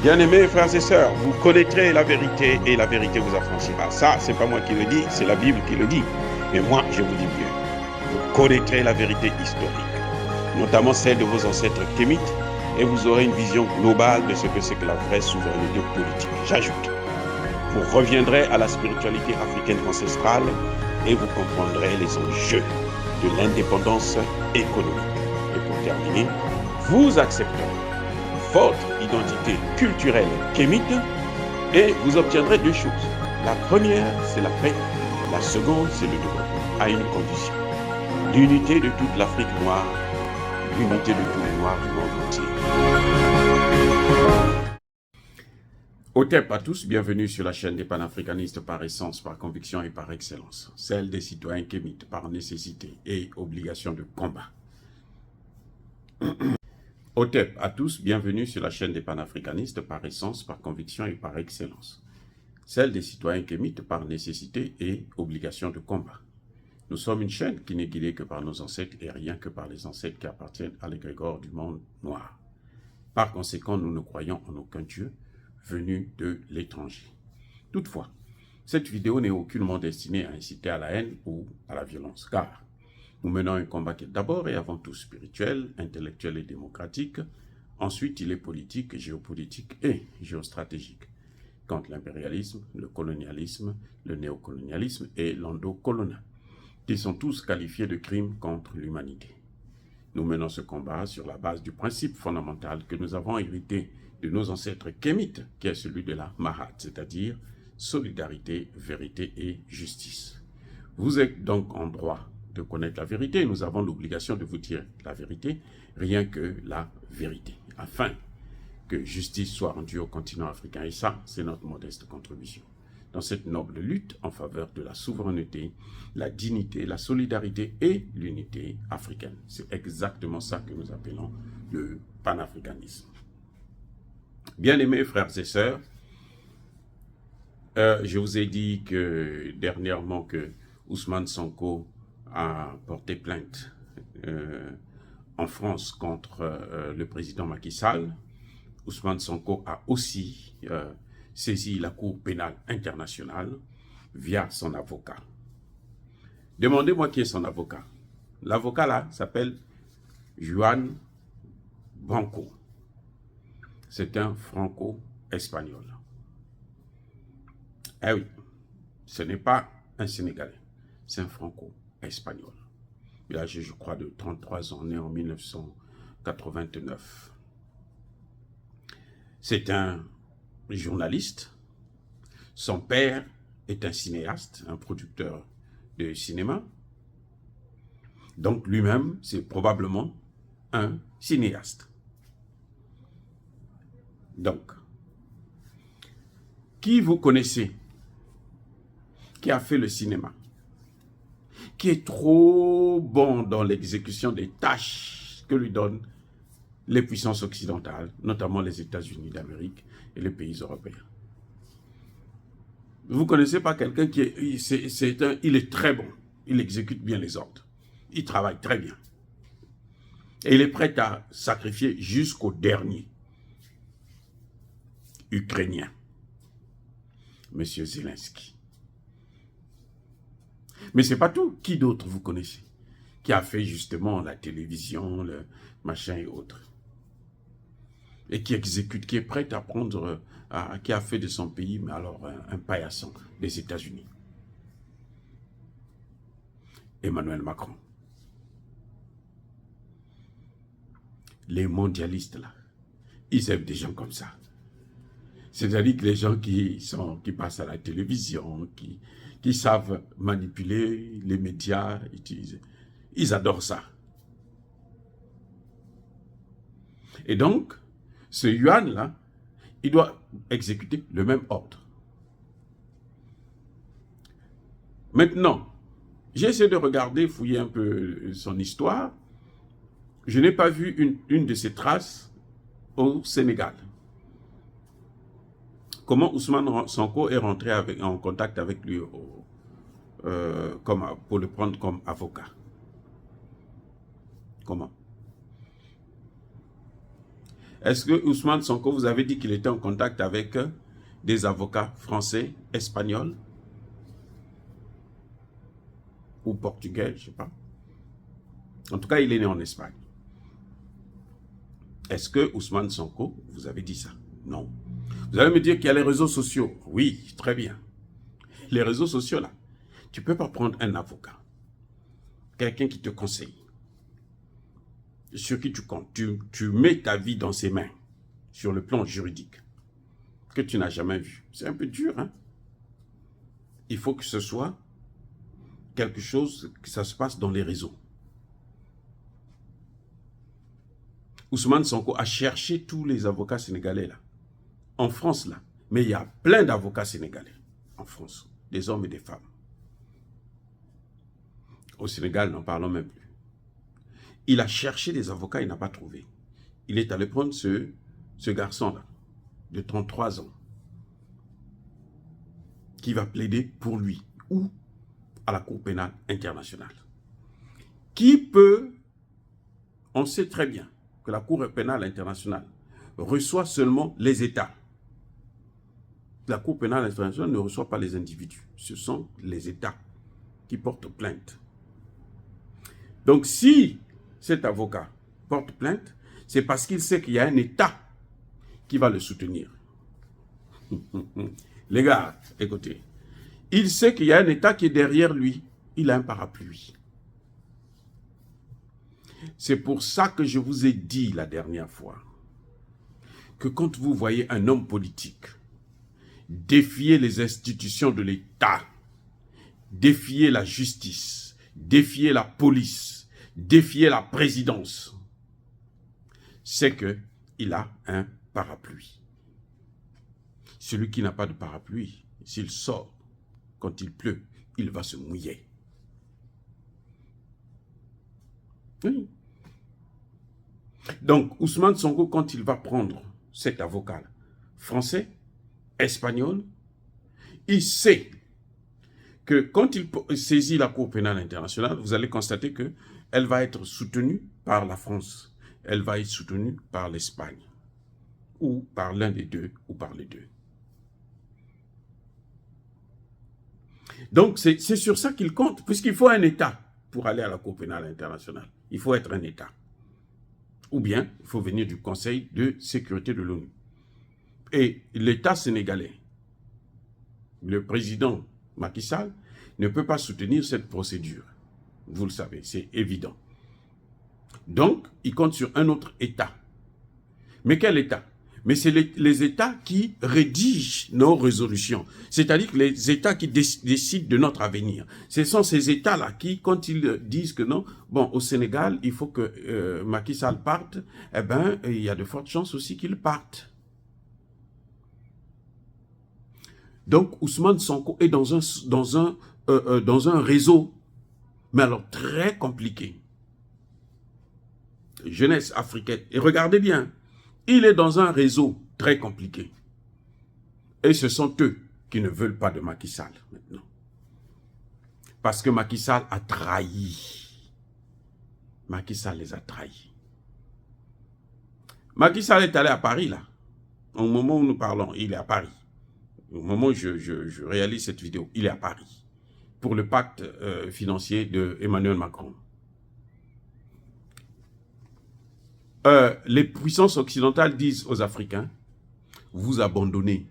Bien-aimés frères et sœurs, vous connaîtrez la vérité et la vérité vous affranchira. Ça, c'est pas moi qui le dis, c'est la Bible qui le dit. Mais moi, je vous dis mieux. Vous connaîtrez la vérité historique, notamment celle de vos ancêtres kémites, et vous aurez une vision globale de ce que c'est que la vraie souveraineté politique. J'ajoute, vous reviendrez à la spiritualité africaine ancestrale et vous comprendrez les enjeux de l'indépendance économique. Et pour terminer, vous accepterez votre identité culturelle kémite et vous obtiendrez deux choses. La première, c'est la paix. La seconde, c'est le développement, à une condition. L'unité de toute l'Afrique noire, l'unité de tous les Noirs du monde entier. Otep à tous, bienvenue sur la chaîne des panafricanistes par essence, par conviction et par excellence. Celle des citoyens kémites par nécessité et obligation de combat. Otep à tous, bienvenue sur la chaîne des panafricanistes par essence, par conviction et par excellence. Celle des citoyens kémites par nécessité et obligation de combat. Nous sommes une chaîne qui n'est guidée que par nos ancêtres et rien que par les ancêtres qui appartiennent à l'égrégore du monde noir. Par conséquent, nous ne croyons en aucun Dieu venu de l'étranger. Toutefois, cette vidéo n'est aucunement destinée à inciter à la haine ou à la violence, car nous menons un combat qui est d'abord et avant tout spirituel, intellectuel et démocratique. Ensuite, il est politique, géopolitique et géostratégique. Contre l'impérialisme, le colonialisme, le néocolonialisme et l'endocolonial, qui sont tous qualifiés de crimes contre l'humanité. Nous menons ce combat sur la base du principe fondamental que nous avons hérité de nos ancêtres kémites, qui est celui de la Mahat, c'est-à-dire solidarité, vérité et justice. Vous êtes donc en droit de connaître la vérité. Nous avons l'obligation de vous dire la vérité, rien que la vérité, afin que justice soit rendue au continent africain. Et ça, c'est notre modeste contribution dans cette noble lutte en faveur de la souveraineté, la dignité, la solidarité et l'unité africaine. C'est exactement ça que nous appelons le panafricanisme. Bien-aimés frères et sœurs, je vous ai dit que dernièrement que Ousmane Sonko a porté plainte en France contre le président Macky Sall. Ousmane Sonko a aussi saisi la Cour pénale internationale via son avocat. Demandez-moi qui est son avocat. L'avocat là s'appelle Juan Branco. C'est un franco-espagnol. Eh oui, ce n'est pas un Sénégalais, c'est un franco-espagnol. Il a âgé, je crois, de 33 ans, né en 1989. C'est un journaliste. Son père est un cinéaste, un producteur de cinéma. Donc lui-même, c'est probablement un cinéaste. Donc, qui vous connaissez, qui a fait le cinéma, qui est trop bon dans l'exécution des tâches que lui donnent les puissances occidentales, notamment les États-Unis d'Amérique et les pays européens. Vous ne connaissez pas quelqu'un qui est, il est très bon, il exécute bien les ordres, il travaille très bien. Et il est prêt à sacrifier jusqu'au dernier. Ukrainien, M. Zelensky. Mais ce n'est pas tout. Qui d'autre vous connaissez qui a fait justement la télévision, le machin et autres, et qui exécute, qui est prêt à prendre, qui a fait de son pays, mais alors un paillasson des États-Unis. Emmanuel Macron. Les mondialistes là, ils aiment des gens comme ça. C'est-à-dire que les gens qui passent à la télévision, qui savent manipuler les médias, ils adorent ça. Et donc, ce Yuan-là, il doit exécuter le même ordre. Maintenant, j'ai essayé de regarder, fouiller un peu son histoire. Je n'ai pas vu une de ses traces au Sénégal. Comment Ousmane Sonko est rentré en contact avec lui pour le prendre comme avocat? Comment? Est-ce que Ousmane Sonko, vous avez dit qu'il était en contact avec des avocats français, espagnols ou portugais, je ne sais pas. En tout cas, il est né en Espagne. Est-ce que Ousmane Sonko, vous avez dit ça? Non. Vous allez me dire qu'il y a les réseaux sociaux. Oui, très bien. Les réseaux sociaux, là, tu ne peux pas prendre un avocat, quelqu'un qui te conseille, sur qui tu comptes. Tu mets ta vie dans ses mains, sur le plan juridique, que tu n'as jamais vu. C'est un peu dur, hein? Il faut que ce soit quelque chose, que ça se passe dans les réseaux. Ousmane Sonko a cherché tous les avocats sénégalais, là, en France, là. Mais il y a plein d'avocats sénégalais en France, des hommes et des femmes. Au Sénégal, n'en parlons même plus. Il a cherché des avocats, il n'a pas trouvé. Il est allé prendre ce garçon-là, de 33 ans, qui va plaider pour lui, ou à la Cour pénale internationale. Qui peut, on sait très bien que la Cour pénale internationale reçoit seulement les États. La Cour pénale internationale ne reçoit pas les individus. Ce sont les États qui portent plainte. Donc si cet avocat porte plainte, c'est parce qu'il sait qu'il y a un État qui va le soutenir. Les gars, écoutez, il sait qu'il y a un État qui est derrière lui. Il a un parapluie. C'est pour ça que je vous ai dit la dernière fois que quand vous voyez un homme politique défier les institutions de l'État, défier la justice, défier la police, défier la présidence, c'est qu'il a un parapluie. Celui qui n'a pas de parapluie, s'il sort quand il pleut, il va se mouiller. Oui. Donc, Ousmane Sonko, quand il va prendre cet avocat français, espagnol, il sait que quand il saisit la Cour pénale internationale, vous allez constater qu'elle va être soutenue par la France, elle va être soutenue par l'Espagne, ou par l'un des deux, ou par les deux. Donc, c'est sur ça qu'il compte, puisqu'il faut un État pour aller à la Cour pénale internationale. Il faut être un État. Ou bien, il faut venir du Conseil de sécurité de l'ONU. Et l'État sénégalais, le président Macky Sall, ne peut pas soutenir cette procédure. Vous le savez, c'est évident. Donc, il compte sur un autre État. Mais quel État? Mais c'est les États qui rédigent nos résolutions. C'est-à-dire que les États qui décident de notre avenir. Ce sont ces États-là qui, quand ils disent que non, bon, au Sénégal, il faut que Macky Sall parte, eh bien, il y a de fortes chances aussi qu'il parte. Donc, Ousmane Sonko est dans un réseau, mais alors très compliqué. Jeunesse africaine. Et regardez bien, il est dans un réseau très compliqué. Et ce sont eux qui ne veulent pas de Macky Sall maintenant. Parce que Macky Sall a trahi. Macky Sall les a trahis. Macky Sall est allé à Paris, là. Au moment où nous parlons, il est à Paris. Au moment où je réalise cette vidéo, il est à Paris. Pour le pacte financier de Emmanuel Macron. Les puissances occidentales disent aux Africains, vous abandonnez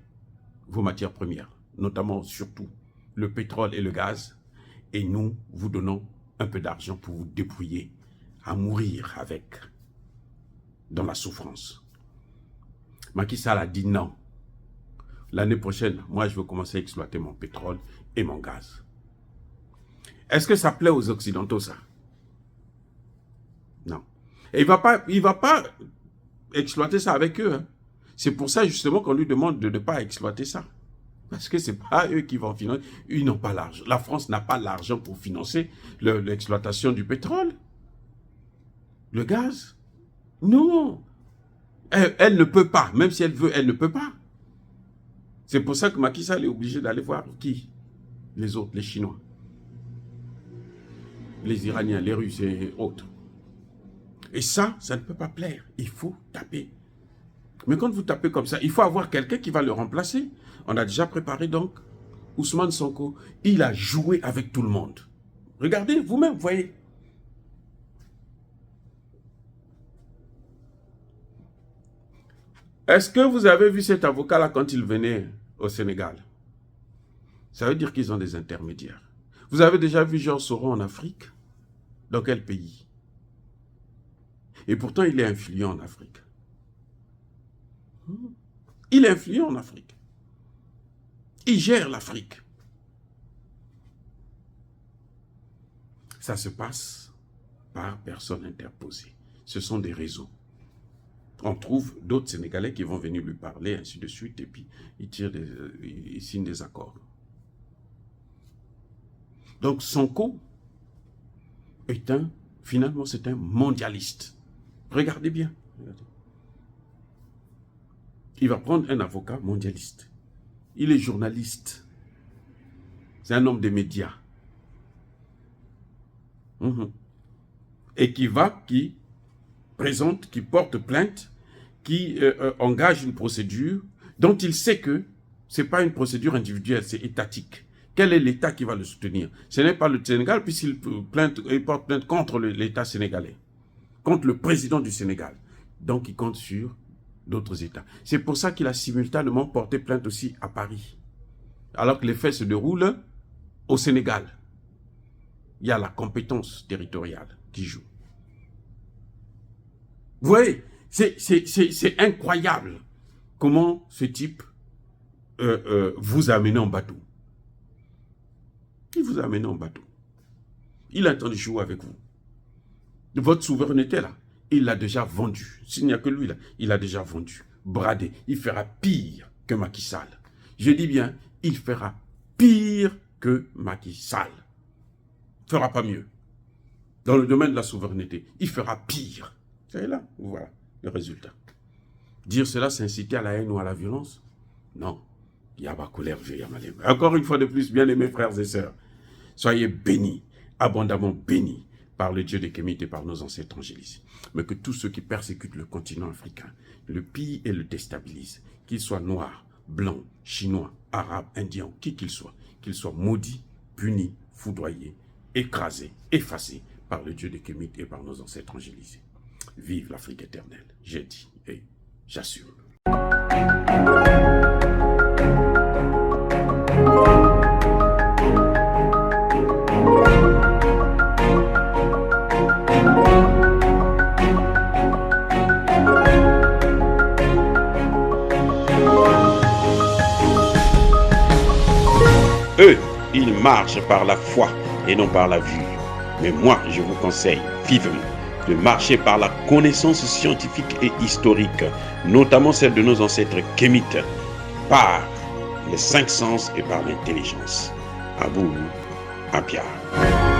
vos matières premières, notamment surtout le pétrole et le gaz, et nous vous donnons un peu d'argent pour vous débrouiller à mourir avec, dans la souffrance. Macky Sall a dit non. L'année prochaine, moi je veux commencer à exploiter mon pétrole et mon gaz. Est-ce que ça plaît aux Occidentaux, ça? Non. Et il va pas exploiter ça avec eux. Hein. C'est pour ça justement qu'on lui demande de ne pas exploiter ça. Parce que ce n'est pas eux qui vont financer. Ils n'ont pas l'argent. La France n'a pas l'argent pour financer l'exploitation du pétrole. Le gaz. Non. Elle ne peut pas. Même si elle veut, elle ne peut pas. C'est pour ça que Macky Sall est obligé d'aller voir qui? Les autres, les Chinois. Les Iraniens, les Russes et autres. Et ça ne peut pas plaire. Il faut taper Mais quand vous tapez comme ça, il faut avoir quelqu'un qui va le remplacer. On a déjà préparé donc Ousmane Sonko. Il a joué avec tout le monde. Regardez, vous-même, voyez. Est-ce que vous avez vu cet avocat-là quand il venait au Sénégal? Ça veut dire qu'ils ont des intermédiaires. Vous avez déjà vu Georges Soros en Afrique? Dans quel pays? Et pourtant, il est influent en Afrique. Il est influent en Afrique. Il gère l'Afrique. Ça se passe par personne interposée. Ce sont des réseaux. On trouve d'autres Sénégalais qui vont venir lui parler, ainsi de suite, et puis il signe des accords. Donc Sonko finalement, c'est un mondialiste. Regardez bien. Regardez. Il va prendre un avocat mondialiste. Il est journaliste. C'est un homme des médias. Et qui présente, qui porte plainte, qui engage une procédure dont il sait que ce n'est pas une procédure individuelle, c'est étatique. Quel est l'État qui va le soutenir? Ce n'est pas le Sénégal, puisqu'il porte plainte contre l'État sénégalais, contre le président du Sénégal. Donc il compte sur d'autres États. C'est pour ça qu'il a simultanément porté plainte aussi à Paris, alors que les faits se déroulent au Sénégal. Il y a la compétence territoriale qui joue. Vous voyez, c'est incroyable comment ce type vous a amené en bateau. Il vous a amené en bateau. Il a entendu jouer avec vous. Votre souveraineté, là, il l'a déjà vendue. S'il n'y a que lui, là, il l'a déjà vendu, bradé. Il fera pire que Macky Sall. Je dis bien, il fera pire que Macky Sall. Il ne fera pas mieux. Dans le domaine de la souveraineté, il fera pire. C'est là, voilà le résultat. Dire cela, c'est inciter à la haine ou à la violence? Non. Encore une fois de plus, bien-aimés frères et sœurs, soyez bénis, abondamment bénis par le Dieu de Kémit et par nos ancêtres angélisés. Mais que tous ceux qui persécutent le continent africain le pillent et le déstabilisent, qu'ils soient noirs, blancs, chinois, arabes, indiens, qui qu'ils soient maudits, punis, foudroyés, écrasés, effacés par le Dieu de Kémit et par nos ancêtres angélisés. Vive l'Afrique éternelle, j'ai dit et j'assume. Eux, ils marchent par la foi et non par la vue. Mais moi, je vous conseille vivement de marcher par la connaissance scientifique et historique, notamment celle de nos ancêtres kémites, par les 5 sens et par l'intelligence. À vous, à Pierre.